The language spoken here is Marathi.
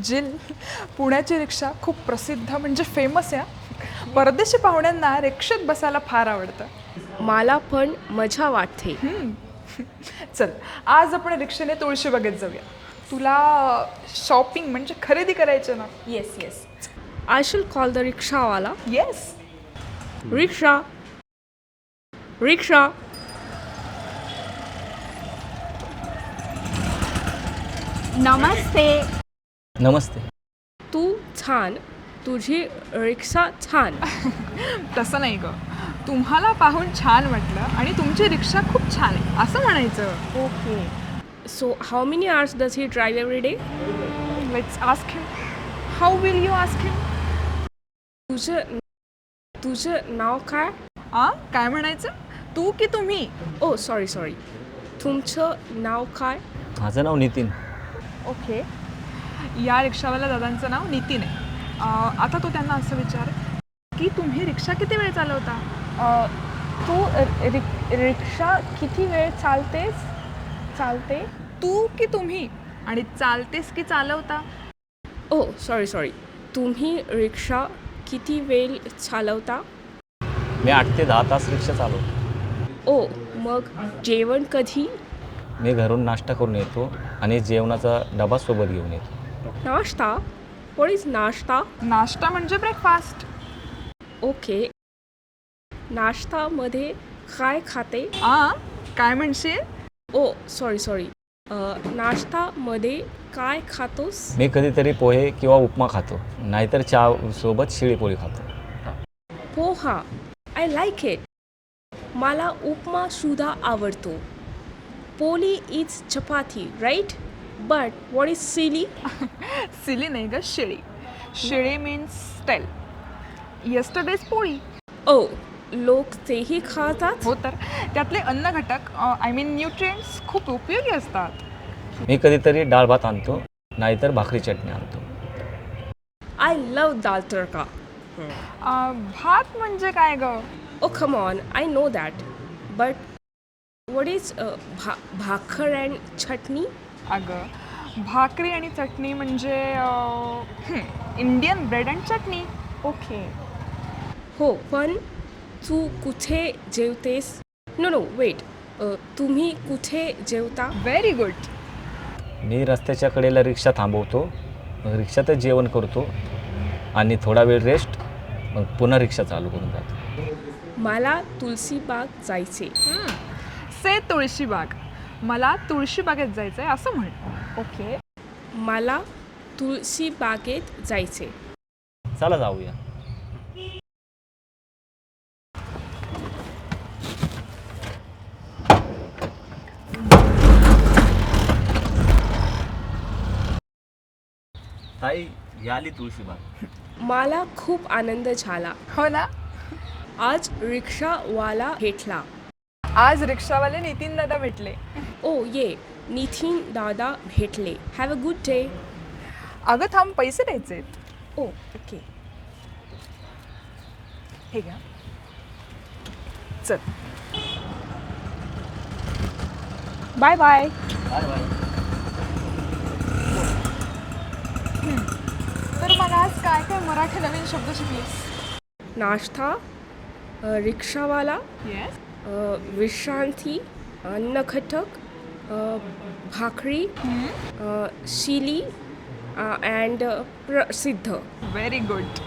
जिल, पुण्याची रिक्षा खूप प्रसिद्ध म्हणजे फेमस आहे. परदेशी पाहुण्यांना रिक्षेत बसायला फार आवडतं. मला पण मजा वाटते. चल, आज आपण रिक्षेने तुळशीबागेत जाऊया. तुला शॉपिंग म्हणजे खरेदी करायची ना? Yes yes I shall call the रिक्षावाला. येस. रिक्षा रिक्षा. नमस्ते. नमस्ते. तू छान, तुझी रिक्षा छान. तसं नाही ग, तुम्हाला पाहून छान वाटलं आणि तुमची रिक्षा खूप छान आहे असं म्हणायचं. Okay. So how many hours does he drive every day? Let's ask him. How will you ask him? तुझं नाव काय? काय म्हणायचं? तू की तुम्ही? ओ सॉरी, तुमचं नाव काय? माझं नाव नितीन. ओके. या रिक्षावाल्या दादांचं नाव नितीन आहे. आता तो त्यांना असं विचार की तुम्ही रिक्षा किती वेळ चालवता? तू रिक्षा किती वेळ चालते? तू की तुम्ही? आणि चालतेस की चालवता? ओ सॉरी, तुम्ही रिक्षा किती वेळ चालवता? मी 8 ते 10 तास रिक्षा चालवतो. ओ मग जेवण कधी? मी घरून नाश्ता करून येतो आणि जेवणाचा डबा सोबत घेऊन येतो. नाश्ता? व्हॉट इज नाश्ता? नाश्ता म्हणजे ब्रेकफास्ट. ओके. नाश्तामध्ये काय खाते? काय म्हणशील? ओ सॉरी, नाश्तामध्ये काय खातोस? मी कधीतरी पोहे किंवा उपमा खातो, नाहीतर चहा सोबत शिळीपोळी खातो. Poha, I like it. मला उपमा सुद्धा आवडतो. Poli is chapati, right? But what is silly? Silly नाही ग, शिळी. शिळी मीन्स स्टेल. येस्टरडेज पोळी. ओ लोक तेही खातात? हो तर त्यातले अन्न घटक आय मीन न्यूट्रिएंट्स खूप उपयोगी असतात. मी कधीतरी डाळ भात आणतो, नाहीतर भाकरी चटणी आणतो. आय लव दाल तडका. भात म्हणजे काय ग? O come on, I know that. But what is bhakar and chutney? अगं, भाकरी आणि चटणी म्हणजे Indian bread and chutney. Okay. हो, पण तू कुठे जेवतेस? No weight. तुम्ही कुठे जेवता? Very good. मी रस्त्याच्या कडेला रिक्षा थांबवतो, मग रिक्षातच जेवण करतो आणि थोडा वेळ रेस्ट, मग पुन्हा रिक्षा चालू करून जातो. मला तुलसीबाग जायचे. से तुळशीबाग. मला तुळशीबागेत जायचं आहे असं म्हण. ओके. मला तुळशीबागेत जायचे. चला जाऊया. ताई, आली तुळशीबाग. मला खूप आनंद झाला. हो ना. आज रिक्षावाला भेटला. आज रिक्षावाले नितीन दादा भेटले. ओ ये नितीन दादा भेटले. Have a good day. अगं थांब, पैसे द्यायचे. Oh okay. हे घ्या. चल. Bye bye. तर मला आज काय काय मराठी नवीन शब्द शिकलीस? नाश्ता, रिक्षावाला, येस. विश्रांती, अन्नघटक, भाकरी, शिली अँड प्रसिद्ध. Very good.